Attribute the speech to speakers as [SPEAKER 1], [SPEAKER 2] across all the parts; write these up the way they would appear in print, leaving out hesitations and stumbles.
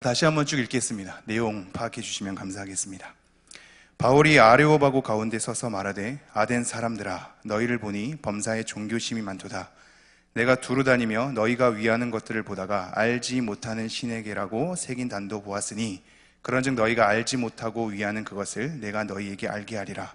[SPEAKER 1] 다시 한번 쭉 읽겠습니다. 내용 파악해 주시면 감사하겠습니다. 바울이 아레오바고 가운데 서서 말하되 아덴 사람들아 너희를 보니 범사에 종교심이 많도다. 내가 두루 다니며 너희가 위하는 것들을 보다가 알지 못하는 신에게라고 새긴 단도 보았으니 그런즉 너희가 알지 못하고 위하는 그것을 내가 너희에게 알게 하리라.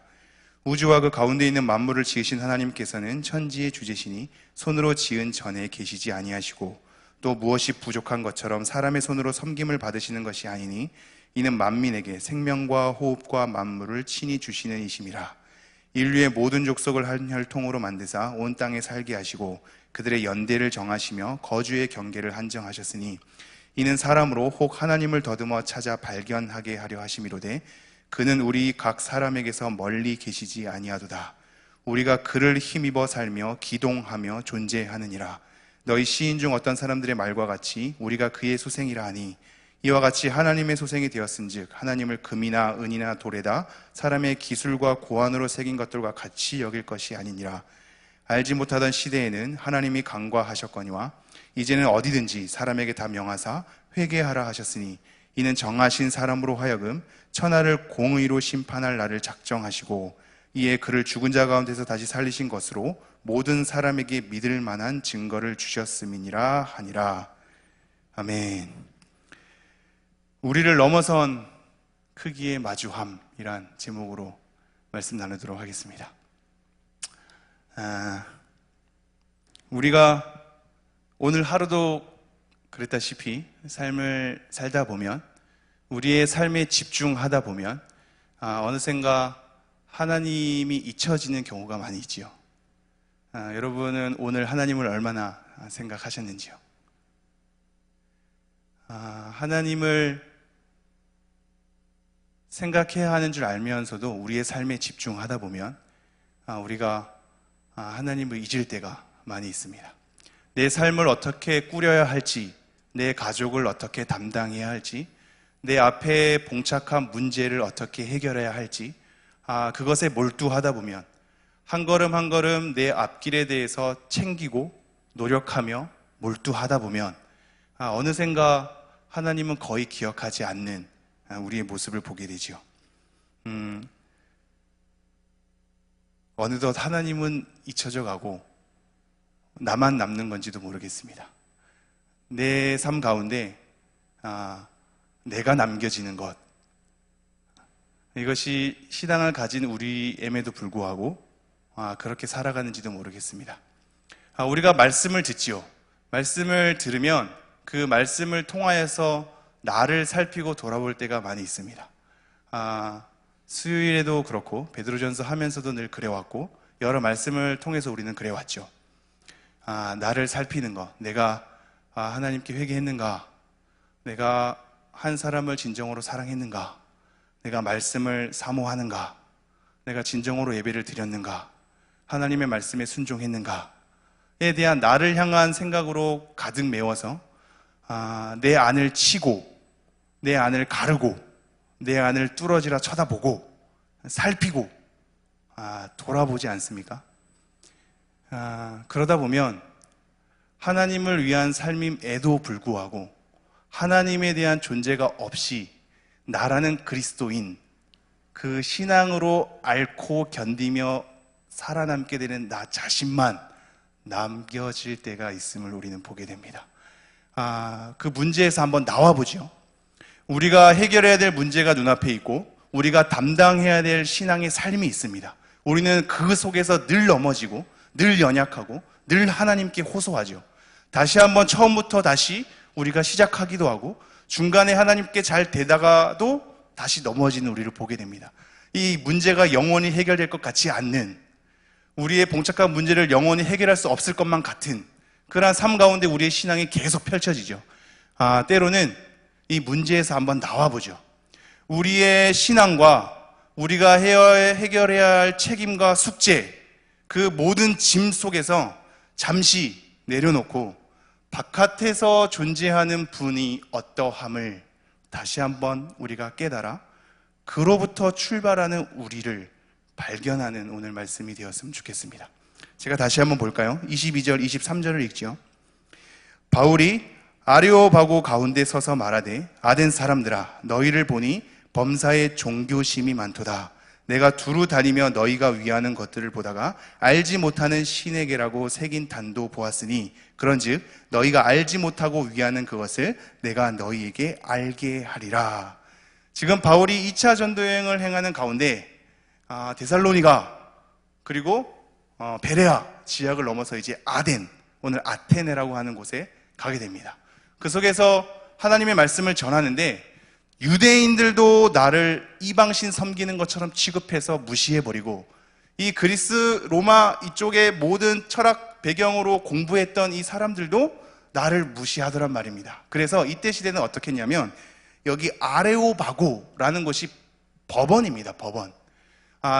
[SPEAKER 1] 우주와 그 가운데 있는 만물을 지으신 하나님께서는 천지의 주제시니 손으로 지은 전에 계시지 아니하시고 또 무엇이 부족한 것처럼 사람의 손으로 섬김을 받으시는 것이 아니니 이는 만민에게 생명과 호흡과 만물을 친히 주시는 이심이라. 인류의 모든 족속을 한 혈통으로 만드사 온 땅에 살게 하시고 그들의 연대를 정하시며 거주의 경계를 한정하셨으니 이는 사람으로 혹 하나님을 더듬어 찾아 발견하게 하려 하심이로되 그는 우리 각 사람에게서 멀리 계시지 아니하도다. 우리가 그를 힘입어 살며 기동하며 존재하느니라. 너희 시인 중 어떤 사람들의 말과 같이 우리가 그의 소생이라 하니 이와 같이 하나님의 소생이 되었은즉 하나님을 금이나 은이나 돌에다 사람의 기술과 고안으로 새긴 것들과 같이 여길 것이 아니니라. 알지 못하던 시대에는 하나님이 간과하셨거니와 이제는 어디든지 사람에게 다 명하사 회개하라 하셨으니 이는 정하신 사람으로 하여금 천하를 공의로 심판할 날을 작정하시고 이에 그를 죽은 자 가운데서 다시 살리신 것으로 모든 사람에게 믿을 만한 증거를 주셨음이니라 하니라. 아멘. 우리를 넘어선 크기의 마주함이란 제목으로 말씀 나누도록 하겠습니다. 우리가 오늘 하루도 그랬다시피 삶을 살다 보면 우리의 삶에 집중하다 보면 어느샌가 하나님이 잊혀지는 경우가 많이 있지요. 여러분은 오늘 하나님을 얼마나 생각하셨는지요? 하나님을 생각해야 하는 줄 알면서도 우리의 삶에 집중하다 보면 우리가 하나님을 잊을 때가 많이 있습니다. 내 삶을 어떻게 꾸려야 할지, 내 가족을 어떻게 담당해야 할지, 내 앞에 봉착한 문제를 어떻게 해결해야 할지, 그것에 몰두하다 보면 한 걸음 한 걸음 내 앞길에 대해서 챙기고 노력하며 몰두하다 보면 어느샌가 하나님은 거의 기억하지 않는 우리의 모습을 보게 되죠. 어느덧 하나님은 잊혀져 가고 나만 남는 건지도 모르겠습니다. 내 삶 가운데 내가 남겨지는 것, 이것이 신앙을 가진 우리임에도 불구하고 그렇게 살아가는지도 모르겠습니다. 우리가 말씀을 듣지요. 말씀을 들으면 그 말씀을 통하여서 나를 살피고 돌아볼 때가 많이 있습니다. 수요일에도 그렇고 베드로전서 하면서도 늘 그래왔고 여러 말씀을 통해서 우리는 그래왔죠. 나를 살피는 것, 내가 하나님께 회개했는가, 내가 한 사람을 진정으로 사랑했는가, 내가 말씀을 사모하는가, 내가 진정으로 예배를 드렸는가, 하나님의 말씀에 순종했는가에 대한 나를 향한 생각으로 가득 메워서 내 안을 치고 내 안을 가르고 내 안을 뚫어지라 쳐다보고 살피고 돌아보지 않습니까? 그러다 보면 하나님을 위한 삶임에도 불구하고 하나님에 대한 존재가 없이 나라는 그리스도인, 그 신앙으로 앓고 견디며 살아남게 되는 나 자신만 남겨질 때가 있음을 우리는 보게 됩니다. 그 문제에서 한번 나와보죠. 우리가 해결해야 될 문제가 눈앞에 있고 우리가 담당해야 될 신앙의 삶이 있습니다. 우리는 그 속에서 늘 넘어지고 늘 연약하고 늘 하나님께 호소하죠. 다시 한번 처음부터 다시 우리가 시작하기도 하고 중간에 하나님께 잘 되다가도 다시 넘어지는 우리를 보게 됩니다. 이 문제가 영원히 해결될 것 같지 않는, 우리의 봉착한 문제를 영원히 해결할 수 없을 것만 같은 그러한 삶 가운데 우리의 신앙이 계속 펼쳐지죠. 때로는 이 문제에서 한번 나와보죠. 우리의 신앙과 우리가 해결해야 할 책임과 숙제, 그 모든 짐 속에서 잠시 내려놓고 바깥에서 존재하는 분이 어떠함을 다시 한번 우리가 깨달아 그로부터 출발하는 우리를 발견하는 오늘 말씀이 되었으면 좋겠습니다. 제가 다시 한번 볼까요? 22절, 23절을 읽죠. 바울이 아레오바고 가운데 서서 말하되 아덴 사람들아 너희를 보니 범사에 종교심이 많도다. 내가 두루 다니며 너희가 위하는 것들을 보다가 알지 못하는 신에게라고 새긴 단도 보았으니 그런즉 너희가 알지 못하고 위하는 그것을 내가 너희에게 알게 하리라. 지금 바울이 2차 전도여행을 행하는 가운데 데살로니가 그리고 베레아 지역을 넘어서 이제 아덴, 오늘 아테네라고 하는 곳에 가게 됩니다. 그 속에서 하나님의 말씀을 전하는데 유대인들도 나를 이방신 섬기는 것처럼 취급해서 무시해버리고 이 그리스 로마 이쪽의 모든 철학 배경으로 공부했던 이 사람들도 나를 무시하더란 말입니다. 그래서 이때 시대는 어떻게 했냐면 여기 아레오바고라는 곳이 법원입니다. 법원.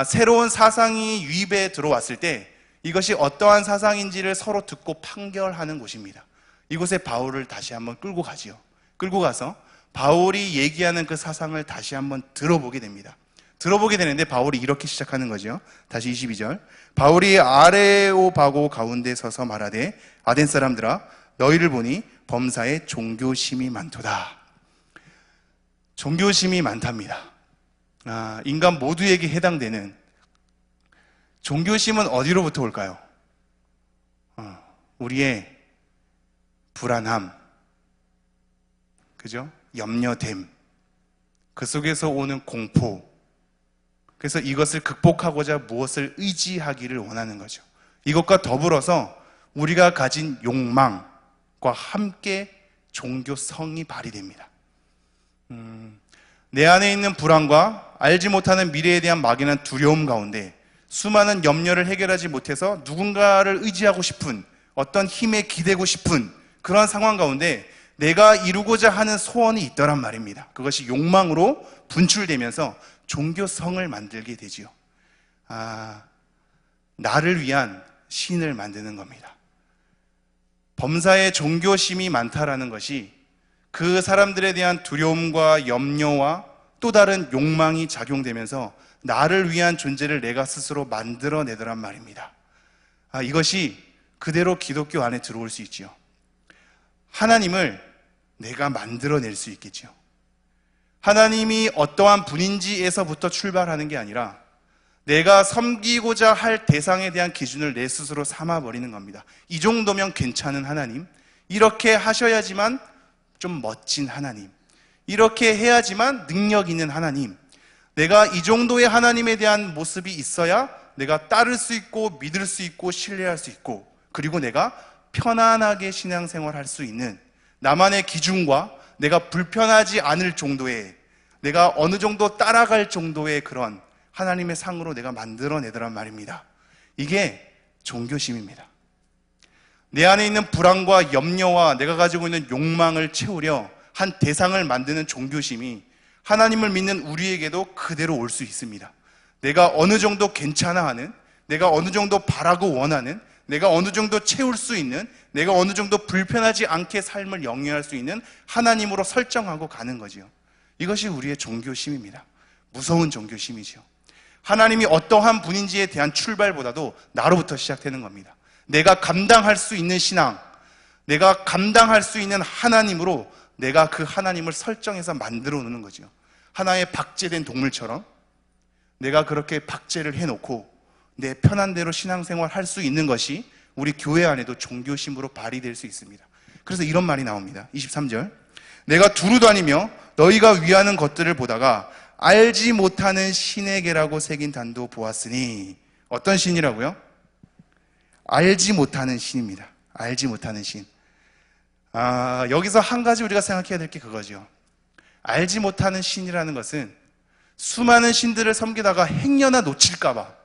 [SPEAKER 1] 새로운 사상이 유입에 들어왔을 때 이것이 어떠한 사상인지를 서로 듣고 판결하는 곳입니다. 이곳에 바울을 다시 한번 끌고 가지요. 끌고 가서 바울이 얘기하는 그 사상을 다시 한번 들어보게 됩니다. 들어보게 되는데 바울이 이렇게 시작하는 거죠. 다시 22절. 바울이 아레오바고 가운데 서서 말하되 아덴 사람들아 너희를 보니 범사에 종교심이 많도다. 종교심이 많답니다. 인간 모두에게 해당되는 종교심은 어디로부터 올까요? 우리의 불안함, 그죠? 염려됨, 그 속에서 오는 공포. 그래서 이것을 극복하고자 무엇을 의지하기를 원하는 거죠. 이것과 더불어서 우리가 가진 욕망과 함께 종교성이 발휘됩니다. 내 안에 있는 불안과 알지 못하는 미래에 대한 막연한 두려움 가운데 수많은 염려를 해결하지 못해서 누군가를 의지하고 싶은 어떤 힘에 기대고 싶은 그런 상황 가운데 내가 이루고자 하는 소원이 있더란 말입니다. 그것이 욕망으로 분출되면서 종교성을 만들게 되지요. 나를 위한 신을 만드는 겁니다. 범사에 종교심이 많다라는 것이 그 사람들에 대한 두려움과 염려와 또 다른 욕망이 작용되면서 나를 위한 존재를 내가 스스로 만들어내더란 말입니다. 이것이 그대로 기독교 안에 들어올 수 있지요. 하나님을 내가 만들어낼 수 있겠지요. 하나님이 어떠한 분인지에서부터 출발하는 게 아니라 내가 섬기고자 할 대상에 대한 기준을 내 스스로 삼아버리는 겁니다. 이 정도면 괜찮은 하나님, 이렇게 하셔야지만 좀 멋진 하나님, 이렇게 해야지만 능력 있는 하나님, 내가 이 정도의 하나님에 대한 모습이 있어야 내가 따를 수 있고 믿을 수 있고 신뢰할 수 있고 그리고 내가 편안하게 신앙생활할 수 있는 나만의 기준과 내가 불편하지 않을 정도의, 내가 어느 정도 따라갈 정도의 그런 하나님의 상으로 내가 만들어내더란 말입니다. 이게 종교심입니다. 내 안에 있는 불안과 염려와 내가 가지고 있는 욕망을 채우려 한 대상을 만드는 종교심이 하나님을 믿는 우리에게도 그대로 올 수 있습니다. 내가 어느 정도 괜찮아 하는, 내가 어느 정도 바라고 원하는, 내가 어느 정도 채울 수 있는, 내가 어느 정도 불편하지 않게 삶을 영위할 수 있는 하나님으로 설정하고 가는 거지요. 이것이 우리의 종교심입니다. 무서운 종교심이죠. 하나님이 어떠한 분인지에 대한 출발보다도 나로부터 시작되는 겁니다. 내가 감당할 수 있는 신앙, 내가 감당할 수 있는 하나님으로 내가 그 하나님을 설정해서 만들어 놓는 거죠. 하나의 박제된 동물처럼 내가 그렇게 박제를 해놓고 내 편한 대로 신앙생활 할 수 있는 것이 우리 교회 안에도 종교심으로 발휘될 수 있습니다. 그래서 이런 말이 나옵니다. 23절. 내가 두루 다니며 너희가 위하는 것들을 보다가 알지 못하는 신에게라고 새긴 단도 보았으니. 어떤 신이라고요? 알지 못하는 신입니다. 알지 못하는 신. 여기서 한 가지 우리가 생각해야 될 게 그거죠. 알지 못하는 신이라는 것은 수많은 신들을 섬기다가 행여나 놓칠까봐,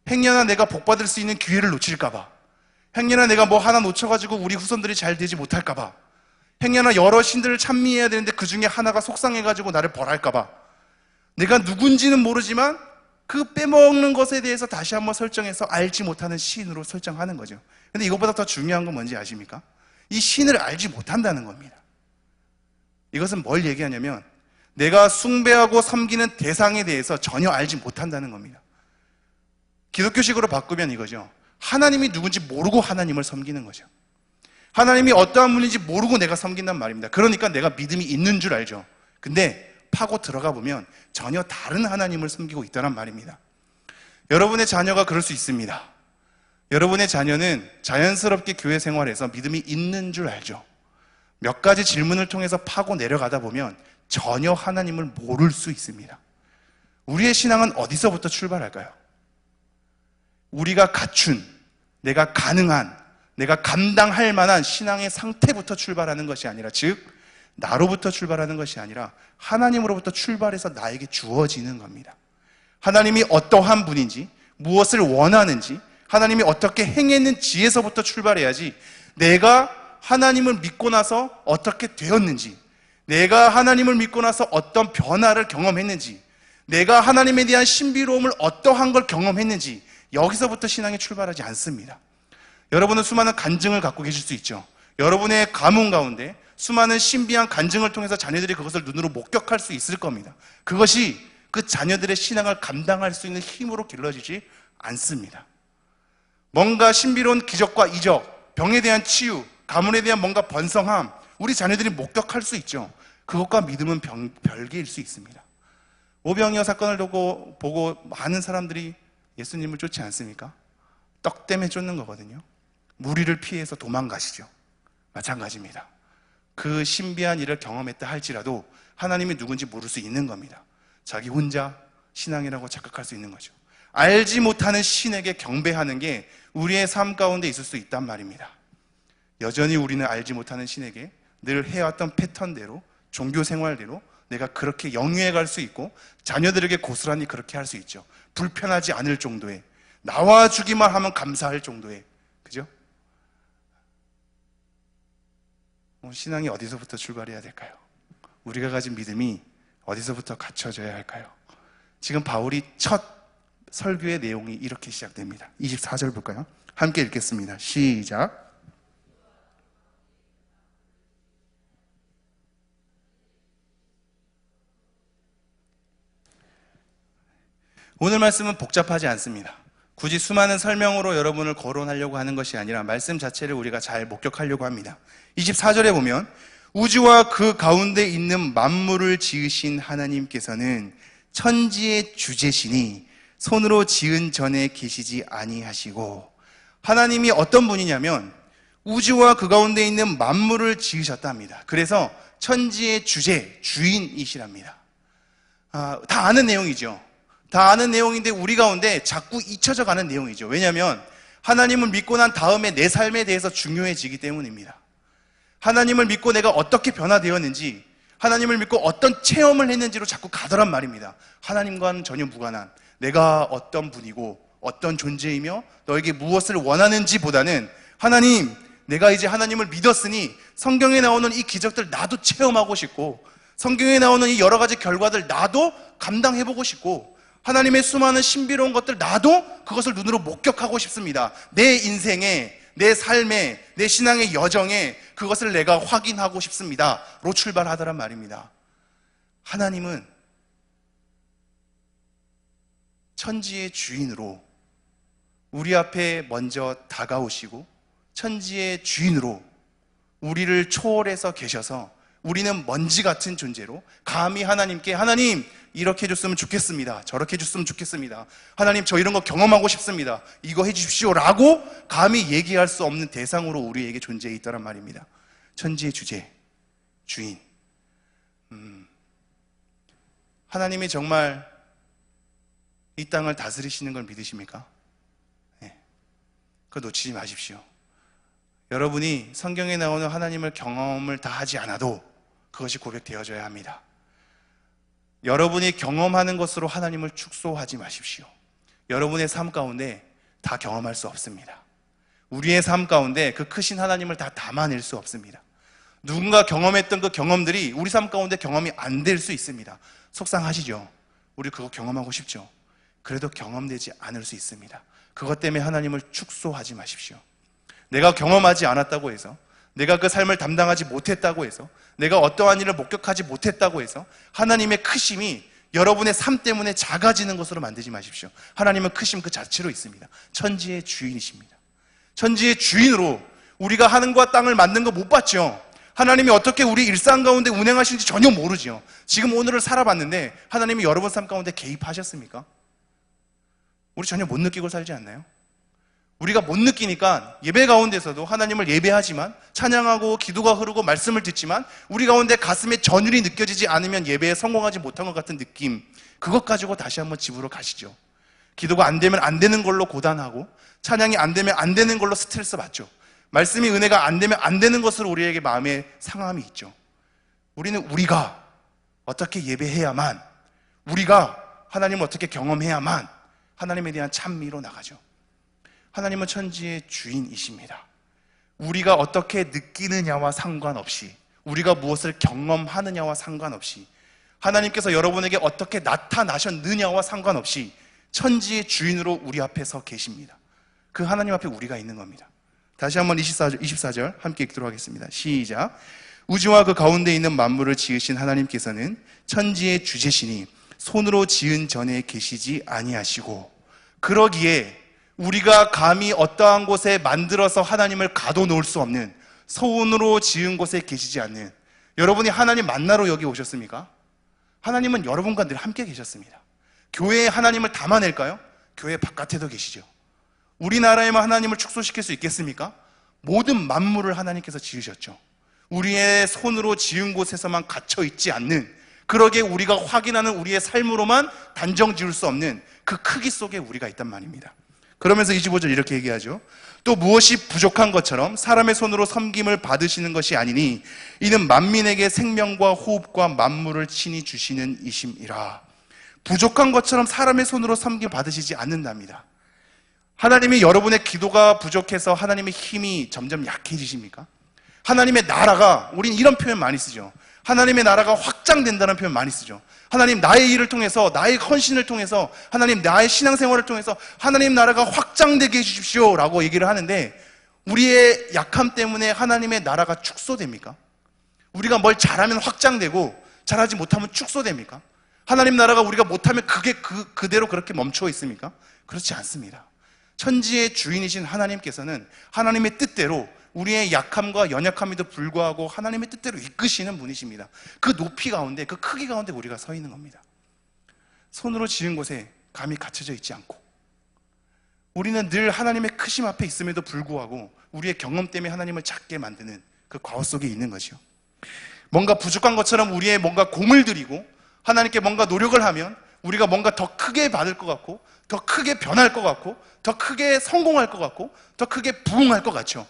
[SPEAKER 1] 행여나 내가 복받을 수 있는 기회를 놓칠까봐, 행여나 내가 뭐 하나 놓쳐가지고 우리 후손들이 잘 되지 못할까봐, 행여나 여러 신들을 찬미해야 되는데 그 중에 하나가 속상해가지고 나를 벌할까봐, 내가 누군지는 모르지만 그 빼먹는 것에 대해서 다시 한번 설정해서 알지 못하는 신으로 설정하는 거죠. 근데 이것보다 더 중요한 건 뭔지 아십니까? 이 신을 알지 못한다는 겁니다. 이것은 뭘 얘기하냐면 내가 숭배하고 섬기는 대상에 대해서 전혀 알지 못한다는 겁니다. 기독교식으로 바꾸면 이거죠. 하나님이 누군지 모르고 하나님을 섬기는 거죠. 하나님이 어떠한 분인지 모르고 내가 섬긴단 말입니다. 그러니까 내가 믿음이 있는 줄 알죠. 근데 파고 들어가 보면 전혀 다른 하나님을 섬기고 있다는 말입니다. 여러분의 자녀가 그럴 수 있습니다. 여러분의 자녀는 자연스럽게 교회 생활에서 믿음이 있는 줄 알죠. 몇 가지 질문을 통해서 파고 내려가다 보면 전혀 하나님을 모를 수 있습니다. 우리의 신앙은 어디서부터 출발할까요? 우리가 갖춘, 내가 가능한, 내가 감당할 만한 신앙의 상태부터 출발하는 것이 아니라, 즉 나로부터 출발하는 것이 아니라 하나님으로부터 출발해서 나에게 주어지는 겁니다. 하나님이 어떠한 분인지, 무엇을 원하는지, 하나님이 어떻게 행했는지에서부터 출발해야지, 내가 하나님을 믿고 나서 어떻게 되었는지, 내가 하나님을 믿고 나서 어떤 변화를 경험했는지, 내가 하나님에 대한 신비로움을 어떠한 걸 경험했는지, 여기서부터 신앙이 출발하지 않습니다. 여러분은 수많은 간증을 갖고 계실 수 있죠. 여러분의 가문 가운데 수많은 신비한 간증을 통해서 자녀들이 그것을 눈으로 목격할 수 있을 겁니다. 그것이 그 자녀들의 신앙을 감당할 수 있는 힘으로 길러지지 않습니다. 뭔가 신비로운 기적과 이적, 병에 대한 치유, 가문에 대한 뭔가 번성함, 우리 자녀들이 목격할 수 있죠. 그것과 믿음은 별개일 수 있습니다. 오병이어 사건을 보고 많은 사람들이 예수님을 쫓지 않습니까? 떡 때문에 쫓는 거거든요. 무리를 피해서 도망가시죠. 마찬가지입니다. 그 신비한 일을 경험했다 할지라도 하나님이 누군지 모를 수 있는 겁니다. 자기 혼자 신앙이라고 착각할 수 있는 거죠. 알지 못하는 신에게 경배하는 게 우리의 삶 가운데 있을 수 있단 말입니다. 여전히 우리는 알지 못하는 신에게 늘 해왔던 패턴대로, 종교 생활대로 내가 그렇게 영위해 갈 수 있고, 자녀들에게 고스란히 그렇게 할 수 있죠. 불편하지 않을 정도의, 나와주기만 하면 감사할 정도의, 그죠? 신앙이 어디서부터 출발해야 될까요? 우리가 가진 믿음이 어디서부터 갖춰져야 할까요? 지금 바울이 첫 설교의 내용이 이렇게 시작됩니다. 24절 볼까요? 함께 읽겠습니다. 시작. 오늘 말씀은 복잡하지 않습니다. 굳이 수많은 설명으로 여러분을 거론하려고 하는 것이 아니라 말씀 자체를 우리가 잘 목격하려고 합니다. 24절에 보면 우주와 그 가운데 있는 만물을 지으신 하나님께서는 천지의 주제시니 손으로 지은 전에 계시지 아니하시고, 하나님이 어떤 분이냐면 우주와 그 가운데 있는 만물을 지으셨답니다. 그래서 천지의 주제, 주인이시랍니다. 다 아는 내용이죠. 다 아는 내용인데 우리 가운데 자꾸 잊혀져 가는 내용이죠. 왜냐하면 하나님을 믿고 난 다음에 내 삶에 대해서 중요해지기 때문입니다. 하나님을 믿고 내가 어떻게 변화되었는지, 하나님을 믿고 어떤 체험을 했는지로 자꾸 가더란 말입니다. 하나님과는 전혀 무관한 내가 어떤 분이고 어떤 존재이며 너에게 무엇을 원하는지 보다는, 하나님, 내가 이제 하나님을 믿었으니 성경에 나오는 이 기적들 나도 체험하고 싶고, 성경에 나오는 이 여러 가지 결과들 나도 감당해보고 싶고, 하나님의 수많은 신비로운 것들 나도 그것을 눈으로 목격하고 싶습니다. 내 인생에, 내 삶에, 내 신앙의 여정에 그것을 내가 확인하고 싶습니다 로 출발하더란 말입니다. 하나님은 천지의 주인으로 우리 앞에 먼저 다가오시고, 천지의 주인으로 우리를 초월해서 계셔서 우리는 먼지 같은 존재로 감히 하나님께, 하나님 이렇게 해줬으면 좋겠습니다, 저렇게 해줬으면 좋겠습니다, 하나님 저 이런 거 경험하고 싶습니다, 이거 해주십시오 라고 감히 얘기할 수 없는 대상으로 우리에게 존재해 있다란 말입니다. 천지의 주제, 주인. 하나님이 정말 이 땅을 다스리시는 걸 믿으십니까? 네. 그거 놓치지 마십시오. 여러분이 성경에 나오는 하나님을 경험을 다 하지 않아도 그것이 고백되어져야 합니다. 여러분이 경험하는 것으로 하나님을 축소하지 마십시오. 여러분의 삶 가운데 다 경험할 수 없습니다. 우리의 삶 가운데 그 크신 하나님을 다 담아낼 수 없습니다. 누군가 경험했던 그 경험들이 우리 삶 가운데 경험이 안 될 수 있습니다. 속상하시죠? 우리 그거 경험하고 싶죠? 그래도 경험되지 않을 수 있습니다. 그것 때문에 하나님을 축소하지 마십시오. 내가 경험하지 않았다고 해서, 내가 그 삶을 담당하지 못했다고 해서, 내가 어떠한 일을 목격하지 못했다고 해서 하나님의 크심이 여러분의 삶 때문에 작아지는 것으로 만들지 마십시오. 하나님은 크심 그 자체로 있습니다. 천지의 주인이십니다. 천지의 주인으로 우리가 하늘과 땅을 만든 거 못 봤죠. 하나님이 어떻게 우리 일상 가운데 운행하시는지 전혀 모르죠. 지금 오늘을 살아봤는데 하나님이 여러분 삶 가운데 개입하셨습니까? 우리 전혀 못 느끼고 살지 않나요? 우리가 못 느끼니까 예배 가운데서도 하나님을 예배하지만 찬양하고 기도가 흐르고 말씀을 듣지만 우리 가운데 가슴에 전율이 느껴지지 않으면 예배에 성공하지 못한 것 같은 느낌, 그것 가지고 다시 한번 집으로 가시죠. 기도가 안 되면 안 되는 걸로 고단하고 찬양이 안 되면 안 되는 걸로 스트레스 받죠. 말씀이 은혜가 안 되면 안 되는 것으로 우리에게 마음의 상함이 있죠. 우리는 우리가 어떻게 예배해야만, 우리가 하나님을 어떻게 경험해야만 하나님에 대한 찬미로 나가죠. 하나님은 천지의 주인이십니다. 우리가 어떻게 느끼느냐와 상관없이, 우리가 무엇을 경험하느냐와 상관없이, 하나님께서 여러분에게 어떻게 나타나셨느냐와 상관없이 천지의 주인으로 우리 앞에 서 계십니다. 그 하나님 앞에 우리가 있는 겁니다. 다시 한번 24절 함께 읽도록 하겠습니다. 시작. 우주와 그 가운데 있는 만물을 지으신 하나님께서는 천지의 주제시니 손으로 지은 전에 계시지 아니하시고, 그러기에 우리가 감히 어떠한 곳에 만들어서 하나님을 가둬놓을 수 없는, 손으로 지은 곳에 계시지 않는, 여러분이 하나님 만나러 여기 오셨습니까? 하나님은 여러분과 늘 함께 계셨습니다. 교회에 하나님을 담아낼까요? 교회 바깥에도 계시죠. 우리나라에만 하나님을 축소시킬 수 있겠습니까? 모든 만물을 하나님께서 지으셨죠. 우리의 손으로 지은 곳에서만 갇혀 있지 않는, 그러게 우리가 확인하는 우리의 삶으로만 단정 지을 수 없는 그 크기 속에 우리가 있단 말입니다. 그러면서 25절 이렇게 얘기하죠. 또 무엇이 부족한 것처럼 사람의 손으로 섬김을 받으시는 것이 아니니 이는 만민에게 생명과 호흡과 만물을 친히 주시는 이심이라. 부족한 것처럼 사람의 손으로 섬김을 받으시지 않는답니다. 하나님이 여러분의 기도가 부족해서 하나님의 힘이 점점 약해지십니까? 하나님의 나라가, 우린 이런 표현 많이 쓰죠. 하나님의 나라가 확장된다는 표현 많이 쓰죠. 하나님 나의 일을 통해서, 나의 헌신을 통해서, 하나님 나의 신앙생활을 통해서 하나님 나라가 확장되게 해주십시오 라고 얘기를 하는데, 우리의 약함 때문에 하나님의 나라가 축소됩니까? 우리가 뭘 잘하면 확장되고 잘하지 못하면 축소됩니까? 하나님 나라가 우리가 못하면 그게 그대로 그렇게 멈춰 있습니까? 그렇지 않습니다. 천지의 주인이신 하나님께서는 하나님의 뜻대로 우리의 약함과 연약함에도 불구하고 하나님의 뜻대로 이끄시는 분이십니다. 그 높이 가운데, 그 크기 가운데 우리가 서 있는 겁니다. 손으로 지은 곳에 감히 갇혀져 있지 않고, 우리는 늘 하나님의 크심 앞에 있음에도 불구하고 우리의 경험 때문에 하나님을 작게 만드는 그 과거 속에 있는 것이요. 뭔가 부족한 것처럼 우리의 뭔가 공을 들이고 하나님께 뭔가 노력을 하면 우리가 뭔가 더 크게 받을 것 같고, 더 크게 변할 것 같고, 더 크게 성공할 것 같고, 더 크게 부흥할 것 같죠.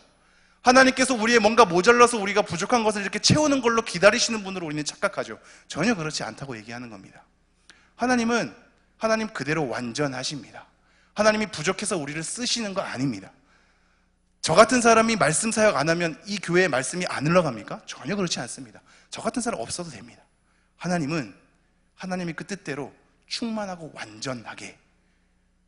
[SPEAKER 1] 하나님께서 우리의 뭔가 모자라서 우리가 부족한 것을 이렇게 채우는 걸로 기다리시는 분으로 우리는 착각하죠. 전혀 그렇지 않다고 얘기하는 겁니다. 하나님은 하나님 그대로 완전하십니다. 하나님이 부족해서 우리를 쓰시는 거 아닙니다. 저 같은 사람이 말씀 사역 안 하면 이 교회에 말씀이 안 흘러갑니까? 전혀 그렇지 않습니다. 저 같은 사람 없어도 됩니다. 하나님은 하나님이 그 뜻대로 충만하고 완전하게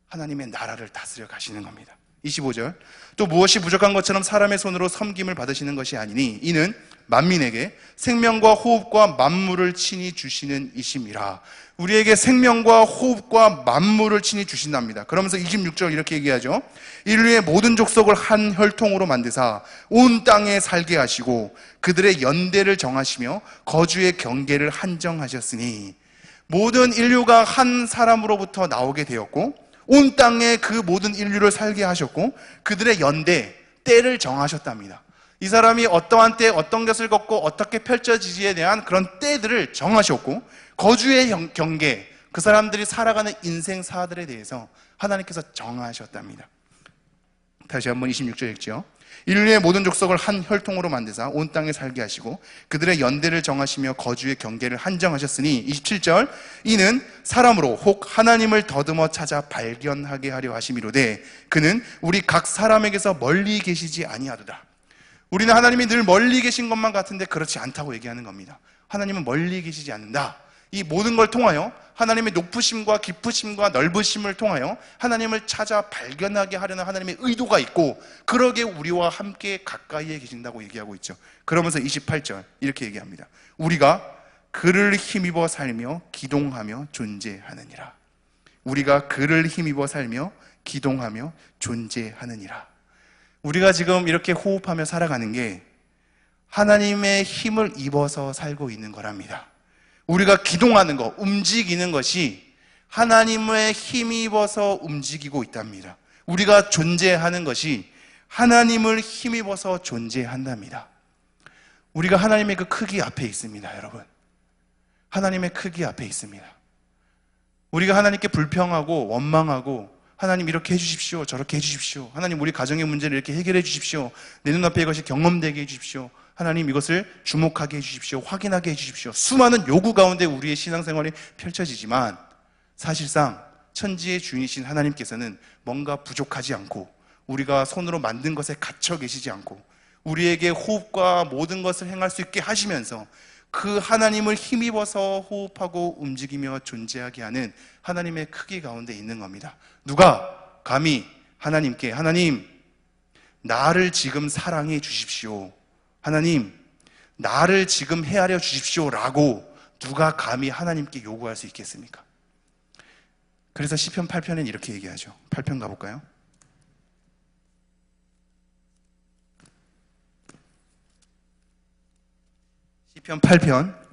[SPEAKER 1] 하나님의 나라를 다스려 가시는 겁니다. 25절. 또 무엇이 부족한 것처럼 사람의 손으로 섬김을 받으시는 것이 아니니 이는 만민에게 생명과 호흡과 만물을 친히 주시는 이심이라. 우리에게 생명과 호흡과 만물을 친히 주신답니다. 그러면서 26절 이렇게 얘기하죠. 인류의 모든 족속을 한 혈통으로 만드사 온 땅에 살게 하시고 그들의 연대를 정하시며 거주의 경계를 한정하셨으니, 모든 인류가 한 사람으로부터 나오게 되었고 온 땅에 그 모든 인류를 살게 하셨고 그들의 연대, 때를 정하셨답니다. 이 사람이 어떠한 때 어떤 것을 걷고 어떻게 펼쳐지지에 대한 그런 때들을 정하셨고, 거주의 경계, 그 사람들이 살아가는 인생사들에 대해서 하나님께서 정하셨답니다. 다시 한번 26절 읽죠. 인류의 모든 족속을 한 혈통으로 만드사 온 땅에 살게 하시고 그들의 연대를 정하시며 거주의 경계를 한정하셨으니, 27절, 이는 사람으로 혹 하나님을 더듬어 찾아 발견하게 하려 하심이로되 그는 우리 각 사람에게서 멀리 계시지 아니하도다. 우리는 하나님이 늘 멀리 계신 것만 같은데 그렇지 않다고 얘기하는 겁니다. 하나님은 멀리 계시지 않는다. 이 모든 걸 통하여 하나님의 높으심과 깊으심과 넓으심을 통하여 하나님을 찾아 발견하게 하려는 하나님의 의도가 있고, 그러게 우리와 함께 가까이에 계신다고 얘기하고 있죠. 그러면서 28절 이렇게 얘기합니다. 우리가 그를 힘입어 살며 기동하며 존재하느니라. 우리가 그를 힘입어 살며 기동하며 존재하느니라. 우리가 지금 이렇게 호흡하며 살아가는 게 하나님의 힘을 입어서 살고 있는 거랍니다. 우리가 기동하는 것, 움직이는 것이 하나님의 힘이 입어서 움직이고 있답니다. 우리가 존재하는 것이 하나님을 힘입어서 존재한답니다. 우리가 하나님의 그 크기 앞에 있습니다, 여러분. 하나님의 크기 앞에 있습니다. 우리가 하나님께 불평하고 원망하고 하나님 이렇게 해주십시오, 저렇게 해주십시오, 하나님 우리 가정의 문제를 이렇게 해결해 주십시오, 내 눈앞에 이것이 경험되게 해주십시오, 하나님 이것을 주목하게 해주십시오, 확인하게 해주십시오, 수많은 요구 가운데 우리의 신앙생활이 펼쳐지지만 사실상 천지의 주인이신 하나님께서는 뭔가 부족하지 않고 우리가 손으로 만든 것에 갇혀 계시지 않고 우리에게 호흡과 모든 것을 행할 수 있게 하시면서 그 하나님을 힘입어서 호흡하고 움직이며 존재하게 하는 하나님의 크기 가운데 있는 겁니다. 누가 감히 하나님께 하나님 나를 지금 사랑해 주십시오, 하나님 나를 지금 헤아려 주십시오 라고 누가 감히 하나님께 요구할 수 있겠습니까? 그래서 시편 8편은 이렇게 얘기하죠. 8편 가볼까요? 시편 8편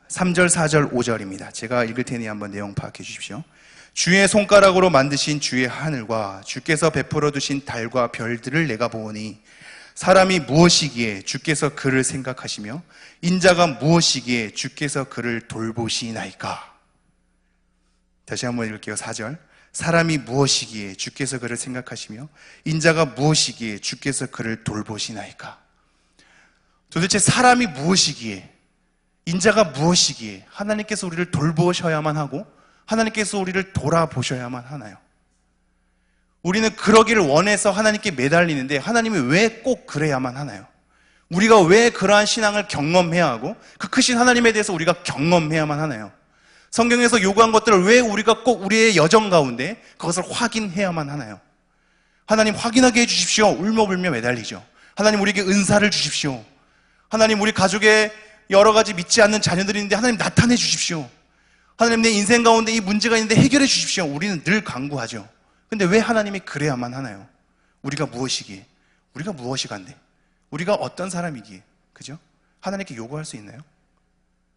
[SPEAKER 1] 3절, 4절, 5절입니다. 제가 읽을 테니 한번 내용 파악해 주십시오. 주의 손가락으로 만드신 주의 하늘과 주께서 베풀어 두신 달과 별들을 내가 보오니 사람이 무엇이기에 주께서 그를 생각하시며 인자가 무엇이기에 주께서 그를 돌보시나이까. 다시 한번 읽을게요. 4절. 사람이 무엇이기에 주께서 그를 생각하시며 인자가 무엇이기에 주께서 그를 돌보시나이까. 도대체 사람이 무엇이기에, 인자가 무엇이기에 하나님께서 우리를 돌보셔야만 하고 하나님께서 우리를 돌아보셔야만 하나요? 우리는 그러기를 원해서 하나님께 매달리는데 하나님이 왜 꼭 그래야만 하나요? 우리가 왜 그러한 신앙을 경험해야 하고 그 크신 하나님에 대해서 우리가 경험해야만 하나요? 성경에서 요구한 것들을 왜 우리가 꼭 우리의 여정 가운데 그것을 확인해야만 하나요? 하나님 확인하게 해주십시오. 울며불며 매달리죠. 하나님 우리에게 은사를 주십시오. 하나님 우리 가족에 여러 가지 믿지 않는 자녀들이 있는데 하나님 나타내 주십시오. 하나님 내 인생 가운데 이 문제가 있는데 해결해 주십시오. 우리는 늘 간구하죠. 근데 왜 하나님이 그래야만 하나요? 우리가 무엇이기에? 우리가 무엇이 간데? 우리가 어떤 사람이기에? 그죠? 하나님께 요구할 수 있나요?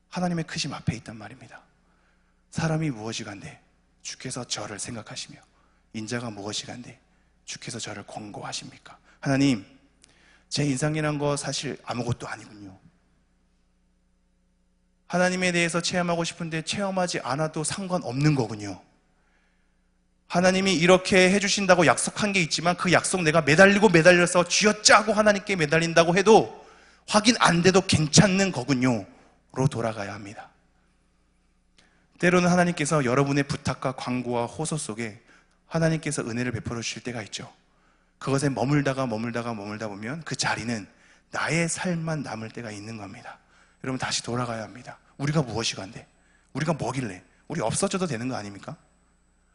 [SPEAKER 1] 하나님의 크심 앞에 있단 말입니다. 사람이 무엇이 간데? 주께서 저를 생각하시며 인자가 무엇이 간데? 주께서 저를 권고하십니까? 하나님, 제 인생이란 거 사실 아무것도 아니군요. 하나님에 대해서 체험하고 싶은데 체험하지 않아도 상관없는 거군요. 하나님이 이렇게 해주신다고 약속한 게 있지만 그 약속 내가 매달려서 쥐어짜고 하나님께 매달린다고 해도 확인 안 돼도 괜찮는 거군요 로 돌아가야 합니다. 때로는 하나님께서 여러분의 부탁과 광고와 호소 속에 하나님께서 은혜를 베풀어 주실 때가 있죠. 그것에 머물다 보면 그 자리는 나의 삶만 남을 때가 있는 겁니다. 여러분 다시 돌아가야 합니다. 우리가 무엇이 간데? 우리가 뭐길래? 우리 없어져도 되는 거 아닙니까?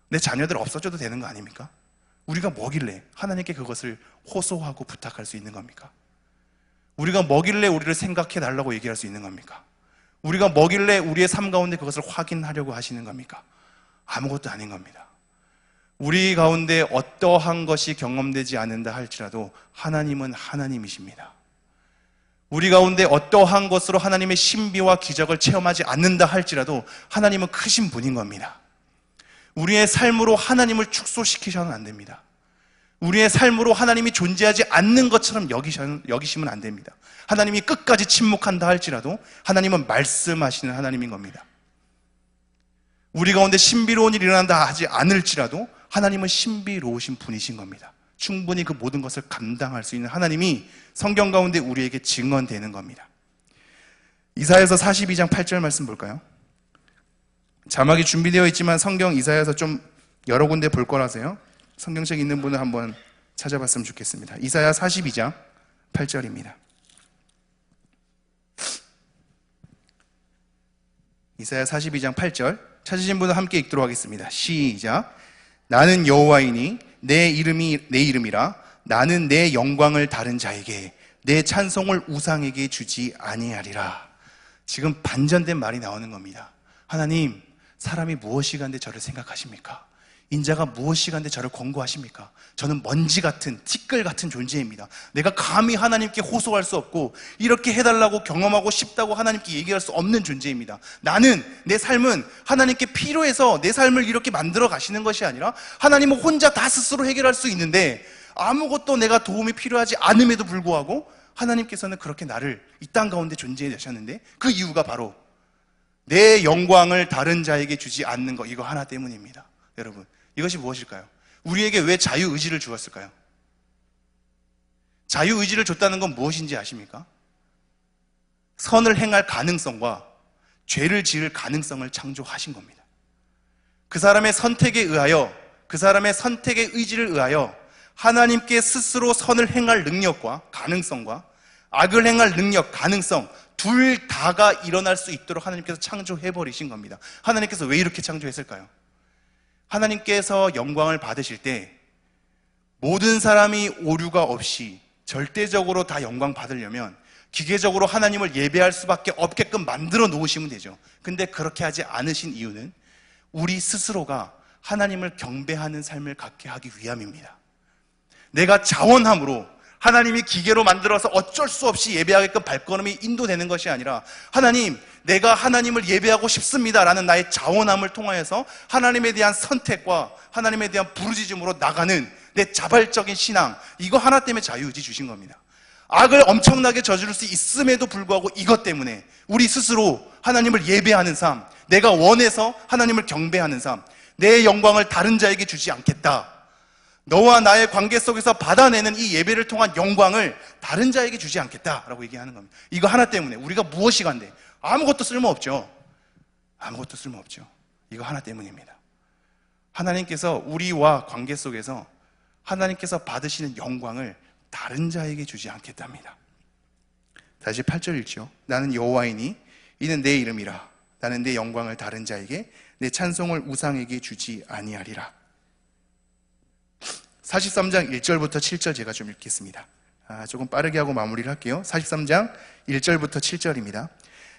[SPEAKER 1] 내 자녀들 없어져도 되는 거 아닙니까? 우리가 뭐길래 하나님께 그것을 호소하고 부탁할 수 있는 겁니까? 우리가 뭐길래 우리를 생각해 달라고 얘기할 수 있는 겁니까? 우리가 뭐길래 우리의 삶 가운데 그것을 확인하려고 하시는 겁니까? 아무것도 아닌 겁니다. 우리 가운데 어떠한 것이 경험되지 않는다 할지라도 하나님은 하나님이십니다. 우리 가운데 어떠한 것으로 하나님의 신비와 기적을 체험하지 않는다 할지라도 하나님은 크신 분인 겁니다. 우리의 삶으로 하나님을 축소시키셔는 안 됩니다. 우리의 삶으로 하나님이 존재하지 않는 것처럼 여기시면 안 됩니다. 하나님이 끝까지 침묵한다 할지라도 하나님은 말씀하시는 하나님인 겁니다. 우리 가운데 신비로운 일이 일어난다 하지 않을지라도 하나님은 신비로우신 분이신 겁니다. 충분히 그 모든 것을 감당할 수 있는 하나님이 성경 가운데 우리에게 증언되는 겁니다. 이사야서 42장 8절 말씀 볼까요? 자막이 준비되어 있지만 성경 이사야서 좀 여러 군데 볼 거라서요. 성경책 있는 분은 한번 찾아봤으면 좋겠습니다. 이사야 42장 8절입니다. 이사야 42장 8절 찾으신 분은 함께 읽도록 하겠습니다. 시작. 나는 여호와이니 내 이름이라 나는 내 영광을 다른 자에게 내 찬송을 우상에게 주지 아니하리라. 지금 반전된 말이 나오는 겁니다. 하나님, 사람이 무엇이 간데 저를 생각하십니까? 인자가 무엇이간데 저를 권고하십니까? 저는 먼지 같은, 티끌 같은 존재입니다. 내가 감히 하나님께 호소할 수 없고 이렇게 해달라고 경험하고 싶다고 하나님께 얘기할 수 없는 존재입니다. 나는, 내 삶은 하나님께 필요해서 내 삶을 이렇게 만들어 가시는 것이 아니라 하나님은 혼자 다 스스로 해결할 수 있는데 아무것도 내가 도움이 필요하지 않음에도 불구하고 하나님께서는 그렇게 나를 이 땅 가운데 존재해 주셨는데 그 이유가 바로 내 영광을 다른 자에게 주지 않는 것, 이거 하나 때문입니다. 여러분, 이것이 무엇일까요? 우리에게 왜 자유의지를 주었을까요? 자유의지를 줬다는 건 무엇인지 아십니까? 선을 행할 가능성과 죄를 지을 가능성을 창조하신 겁니다. 그 사람의 선택에 의하여, 그 사람의 선택의 의지를 의하여 하나님께 스스로 선을 행할 능력과 가능성과 악을 행할 능력, 가능성 둘 다가 일어날 수 있도록 하나님께서 창조해버리신 겁니다. 하나님께서 왜 이렇게 창조했을까요? 하나님께서 영광을 받으실 때 모든 사람이 오류가 없이 절대적으로 다 영광 받으려면 기계적으로 하나님을 예배할 수밖에 없게끔 만들어 놓으시면 되죠. 근데 그렇게 하지 않으신 이유는 우리 스스로가 하나님을 경배하는 삶을 갖게 하기 위함입니다. 내가 자원함으로 하나님이 기계로 만들어서 어쩔 수 없이 예배하게끔 발걸음이 인도되는 것이 아니라 하나님, 내가 하나님을 예배하고 싶습니다 라는 나의 자원함을 통하여서 하나님에 대한 선택과 하나님에 대한 부르짖음으로 나가는 내 자발적인 신앙, 이거 하나 때문에 자유의지 주신 겁니다. 악을 엄청나게 저지를 수 있음에도 불구하고 이것 때문에 우리 스스로 하나님을 예배하는 삶, 내가 원해서 하나님을 경배하는 삶, 내 영광을 다른 자에게 주지 않겠다, 너와 나의 관계 속에서 받아내는 이 예배를 통한 영광을 다른 자에게 주지 않겠다라고 얘기하는 겁니다. 이거 하나 때문에 우리가 무엇이 간데 아무것도 쓸모없죠. 아무것도 쓸모없죠. 이거 하나 때문입니다. 하나님께서 우리와 관계 속에서 하나님께서 받으시는 영광을 다른 자에게 주지 않겠답니다. 다시 8절 읽죠. 나는 여호와이니 이는 내 이름이라. 나는 내 영광을 다른 자에게, 내 찬송을 우상에게 주지 아니하리라. 43장 1절부터 7절 제가 좀 읽겠습니다. 조금 빠르게 하고 마무리를 할게요. 43장 1절부터 7절입니다.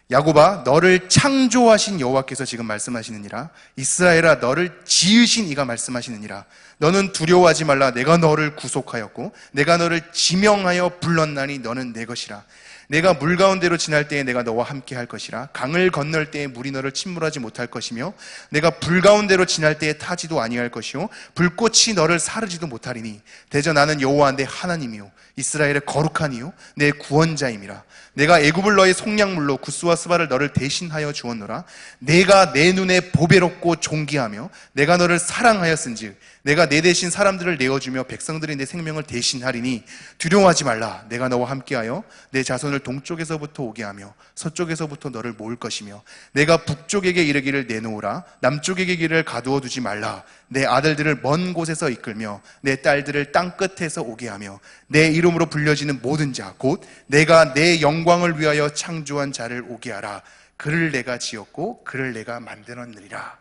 [SPEAKER 1] 야곱아, 너를 창조하신 여호와께서 지금 말씀하시느니라. 이스라엘아, 너를 지으신 이가 말씀하시느니라. 너는 두려워하지 말라. 내가 너를 구속하였고 내가 너를 지명하여 불렀나니 너는 내 것이라. 내가 물 가운데로 지날 때에 내가 너와 함께 할 것이라. 강을 건널 때에 물이 너를 침몰하지 못할 것이며 내가 불 가운데로 지날 때에 타지도 아니할 것이요 불꽃이 너를 사르지도 못하리니 대저 나는 여호와 내 하나님이요 이스라엘의 거룩한 이요 내 구원자임이라. 내가 애굽을 너의 속량물로 구스와 스바를 너를 대신하여 주었노라. 내가 내 눈에 보배롭고 존귀하며 내가 너를 사랑하였은즉 내가 내 대신 사람들을 내어주며 백성들이 내 생명을 대신하리니 두려워하지 말라. 내가 너와 함께하여 내 자손을 동쪽에서부터 오게 하며 서쪽에서부터 너를 모을 것이며 내가 북쪽에게 이르기를 내놓으라. 남쪽에게 길을 가두어 두지 말라. 내 아들들을 먼 곳에서 이끌며 내 딸들을 땅끝에서 오게 하며 내 이름으로 불려지는 모든 자 곧 내가 내 영광을 위하여 창조한 자를 오게 하라. 그를 내가 지었고 그를 내가 만들었느니라.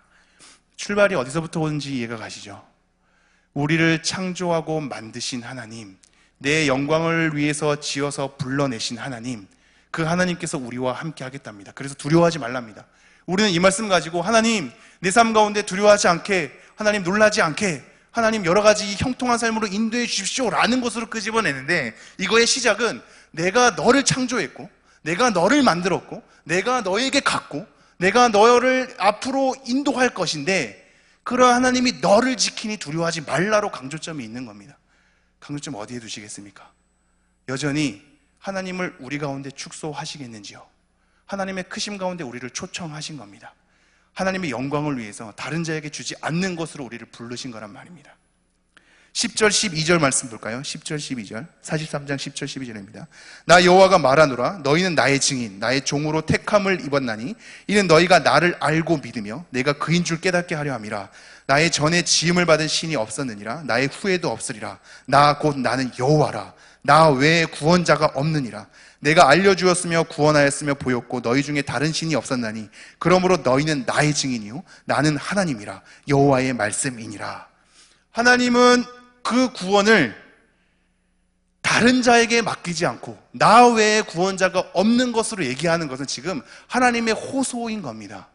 [SPEAKER 1] 출발이 어디서부터 오는지 이해가 가시죠? 우리를 창조하고 만드신 하나님, 내 영광을 위해서 지어서 불러내신 하나님, 그 하나님께서 우리와 함께 하겠답니다. 그래서 두려워하지 말랍니다. 우리는 이 말씀 가지고 하나님, 내 삶 가운데 두려워하지 않게, 하나님 놀라지 않게, 하나님 여러 가지 형통한 삶으로 인도해 주십시오 라는 것으로 끄집어내는데, 이거의 시작은 내가 너를 창조했고 내가 너를 만들었고 내가 너에게 갖고 내가 너를 앞으로 인도할 것인데, 그러한 하나님이 너를 지키니 두려워하지 말라로 강조점이 있는 겁니다. 강조점 어디에 두시겠습니까? 여전히 하나님을 우리 가운데 축소하시겠는지요? 하나님의 크심 가운데 우리를 초청하신 겁니다. 하나님의 영광을 위해서 다른 자에게 주지 않는 것으로 우리를 부르신 거란 말입니다. 10절 12절 말씀 볼까요? 10절 12절 43장 10절 12절입니다. 나 여호와가 말하노라. 너희는 나의 증인 나의 종으로 택함을 입었나니 이는 너희가 나를 알고 믿으며 내가 그인 줄 깨닫게 하려 함이라. 나의 전에 지음을 받은 신이 없었느니라. 나의 후에도 없으리라. 나 곧 나는 여호와라. 나 외에 구원자가 없느니라. 내가 알려주었으며 구원하였으며 보였고 너희 중에 다른 신이 없었나니 그러므로 너희는 나의 증인이요 나는 하나님이라. 여호와의 말씀이니라. 하나님은 그 구원을 다른 자에게 맡기지 않고 나 외에 구원자가 없는 것으로 얘기하는 것은 지금 하나님의 호소인 겁니다.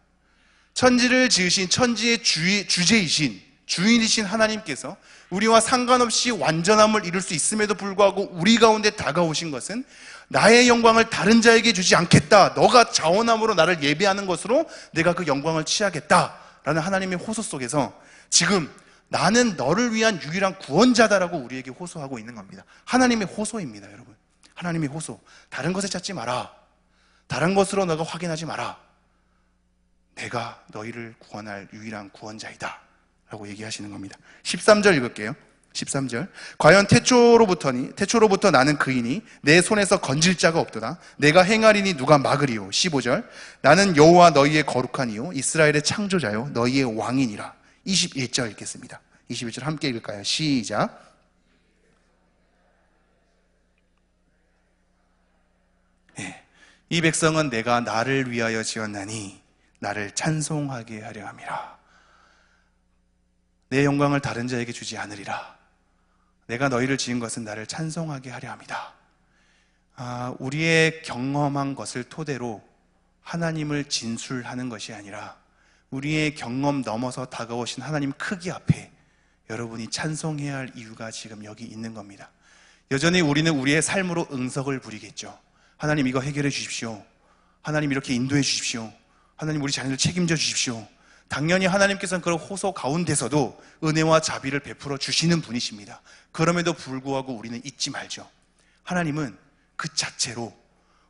[SPEAKER 1] 천지를 지으신 천지의 주제이신 주인이신 하나님께서 우리와 상관없이 완전함을 이룰 수 있음에도 불구하고 우리 가운데 다가오신 것은 나의 영광을 다른 자에게 주지 않겠다, 너가 자원함으로 나를 예배하는 것으로 내가 그 영광을 취하겠다라는 하나님의 호소 속에서 지금 나는 너를 위한 유일한 구원자다라고 우리에게 호소하고 있는 겁니다. 하나님의 호소입니다, 여러분. 하나님의 호소. 다른 것에 찾지 마라. 다른 것으로 너가 확인하지 마라. 내가 너희를 구원할 유일한 구원자이다 라고 얘기하시는 겁니다. 13절 읽을게요. 13절. 과연 태초로부터 나는 그이니 내 손에서 건질 자가 없도다. 내가 행하리니 누가 막으리요. 15절. 나는 여호와 너희의 거룩한 이요 이스라엘의 창조자요 너희의 왕이니라. 21절 읽겠습니다. 21절 함께 읽을까요? 시작. 네. 이 백성은 내가 나를 위하여 지었나니 나를 찬송하게 하려 함이라. 내 영광을 다른 자에게 주지 않으리라. 내가 너희를 지은 것은 나를 찬송하게 하려 함이다. 우리의 경험한 것을 토대로 하나님을 진술하는 것이 아니라 우리의 경험 넘어서 다가오신 하나님 크기 앞에 여러분이 찬송해야 할 이유가 지금 여기 있는 겁니다. 여전히 우리는 우리의 삶으로 응석을 부리겠죠. 하나님 이거 해결해 주십시오. 하나님 이렇게 인도해 주십시오. 하나님 우리 자녀들 책임져 주십시오. 당연히 하나님께서는 그런 호소 가운데서도 은혜와 자비를 베풀어 주시는 분이십니다. 그럼에도 불구하고 우리는 잊지 말죠. 하나님은 그 자체로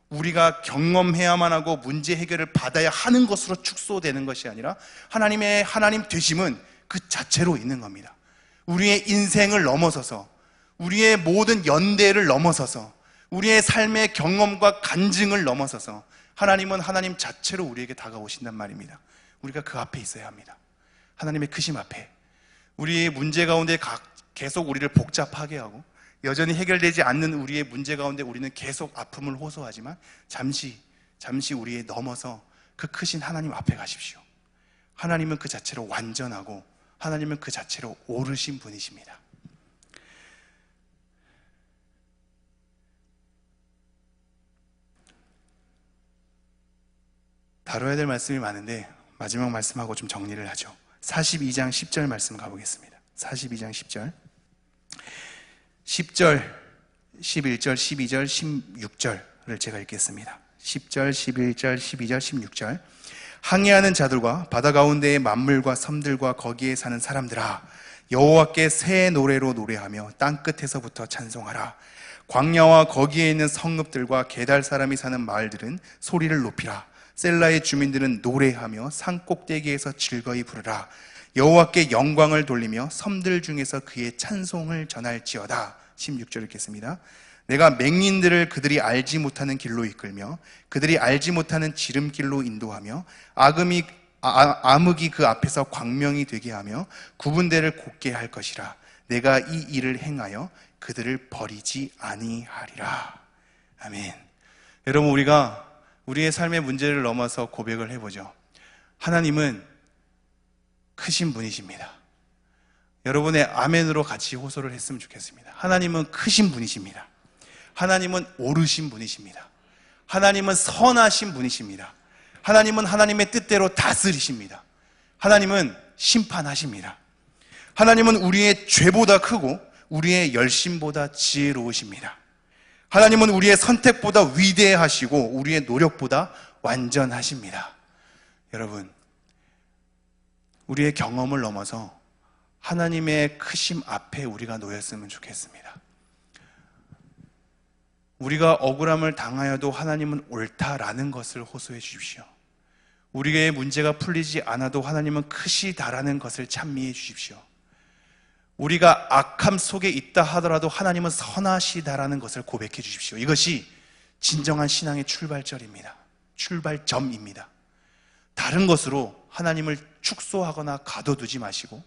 [SPEAKER 1] 우리가 경험해야만 하고 문제 해결을 받아야 하는 것으로 축소되는 것이 아니라 하나님의 하나님 되심은 그 자체로 있는 겁니다. 우리의 인생을 넘어서서 우리의 모든 연대를 넘어서서 우리의 삶의 경험과 간증을 넘어서서 하나님은 하나님 자체로 우리에게 다가오신단 말입니다. 우리가 그 앞에 있어야 합니다. 하나님의 크심 앞에. 우리의 문제 가운데 계속 우리를 복잡하게 하고 여전히 해결되지 않는 우리의 문제 가운데 우리는 계속 아픔을 호소하지만 잠시 우리에 넘어서 그 크신 하나님 앞에 가십시오. 하나님은 그 자체로 완전하고 하나님은 그 자체로 옳으신 분이십니다. 다뤄야 될 말씀이 많은데 마지막 말씀하고 좀 정리를 하죠. 42장 10절 말씀 가보겠습니다. 42장 10절 10절, 11절, 12절, 16절을 제가 읽겠습니다. 10절, 11절, 12절, 16절. 항해하는 자들과 바다 가운데의 만물과 섬들과 거기에 사는 사람들아, 여호와께 새 노래로 노래하며 땅끝에서부터 찬송하라. 광야와 거기에 있는 성읍들과 게달 사람이 사는 마을들은 소리를 높이라. 셀라의 주민들은 노래하며 산 꼭대기에서 즐거이 부르라. 여호와께 영광을 돌리며 섬들 중에서 그의 찬송을 전할지어다. 16절 읽겠습니다. 내가 맹인들을 그들이 알지 못하는 길로 이끌며 그들이 알지 못하는 지름길로 인도하며 암흑이 그 앞에서 광명이 되게 하며 구분대를 곧게 할 것이라. 내가 이 일을 행하여 그들을 버리지 아니하리라. 아멘. 여러분, 우리가 우리의 삶의 문제를 넘어서 고백을 해보죠. 하나님은 크신 분이십니다. 여러분의 아멘으로 같이 호소를 했으면 좋겠습니다. 하나님은 크신 분이십니다. 하나님은 옳으신 분이십니다. 하나님은 선하신 분이십니다. 하나님은 하나님의 뜻대로 다스리십니다. 하나님은 심판하십니다. 하나님은 우리의 죄보다 크고 우리의 열심보다 지혜로우십니다. 하나님은 우리의 선택보다 위대하시고 우리의 노력보다 완전하십니다. 여러분, 우리의 경험을 넘어서 하나님의 크심 앞에 우리가 놓였으면 좋겠습니다. 우리가 억울함을 당하여도 하나님은 옳다라는 것을 호소해 주십시오. 우리의 문제가 풀리지 않아도 하나님은 크시다라는 것을 찬미해 주십시오. 우리가 악함 속에 있다 하더라도 하나님은 선하시다라는 것을 고백해 주십시오. 이것이 진정한 신앙의 출발점입니다. 다른 것으로 하나님을 축소하거나 가둬두지 마시고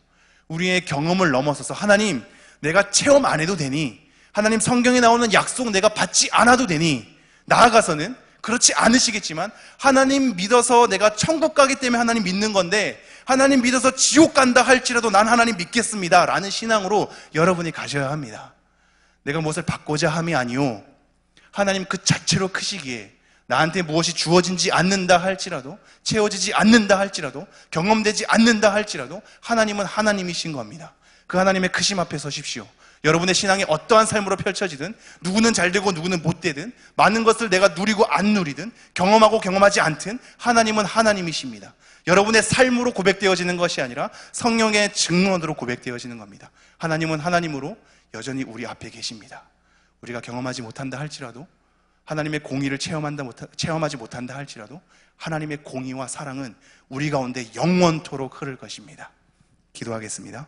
[SPEAKER 1] 우리의 경험을 넘어서서 하나님, 내가 체험 안 해도 되니, 하나님 성경에 나오는 약속 내가 받지 않아도 되니, 나아가서는 그렇지 않으시겠지만 하나님 믿어서 내가 천국 가기 때문에 하나님 믿는 건데 하나님 믿어서 지옥 간다 할지라도 난 하나님 믿겠습니다 라는 신앙으로 여러분이 가셔야 합니다. 내가 무엇을 받고자 함이 아니요, 하나님 그 자체로 크시기에 나한테 무엇이 주어지지 않는다 할지라도, 채워지지 않는다 할지라도, 경험되지 않는다 할지라도 하나님은 하나님이신 겁니다. 그 하나님의 크심 앞에 서십시오. 여러분의 신앙이 어떠한 삶으로 펼쳐지든, 누구는 잘되고 누구는 못되든, 많은 것을 내가 누리고 안 누리든, 경험하고 경험하지 않든 하나님은 하나님이십니다. 여러분의 삶으로 고백되어지는 것이 아니라 성령의 증언으로 고백되어지는 겁니다. 하나님은 하나님으로 여전히 우리 앞에 계십니다. 우리가 경험하지 못한다 할지라도, 하나님의 공의를 체험하지 못한다 할지라도 하나님의 공의와 사랑은 우리 가운데 영원토록 흐를 것입니다. 기도하겠습니다.